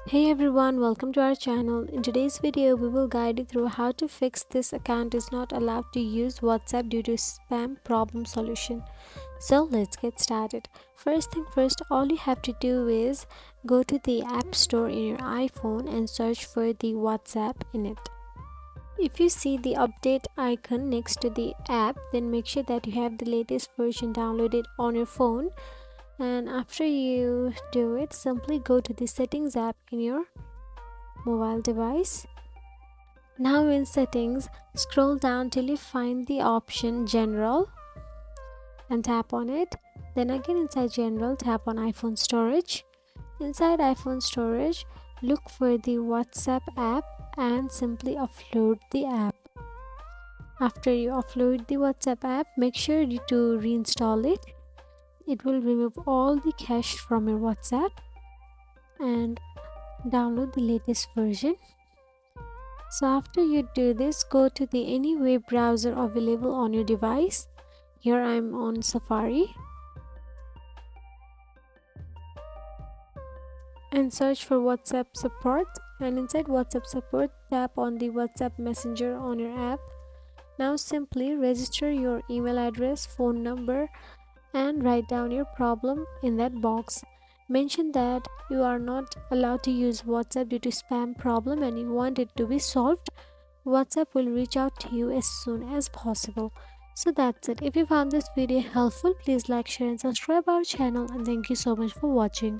Hey everyone, welcome to our channel. In today's video, we will guide you through how to fix this account is not allowed to use WhatsApp due to spam problem solution. So let's get started. First thing first, all you have to do is go to the App Store in your iPhone and search for the WhatsApp in it. If you see the update icon next to the app, then make sure that you have the latest version downloaded on your phone. And after you do it, simply go to the settings app in your mobile device. Now in settings, scroll down till you find the option general and tap on it. Then again inside general, tap on iPhone storage. Inside iPhone storage, look for the WhatsApp app and simply upload the app. After you upload the WhatsApp app, make sure to reinstall it. It will remove all the cache from your WhatsApp and download the latest version. So after you do this, go to the any web browser available on your device. Here I'm on Safari and search for WhatsApp support, and inside WhatsApp support, tap on the WhatsApp Messenger on your app. Now simply register your email address, phone number and write down your problem in that box. Mention that you are not allowed to use WhatsApp due to spam problem and you want it to be solved. WhatsApp will reach out to you as soon as possible. So that's it. If you found this video helpful, please like, share and subscribe our channel, and thank you so much for watching.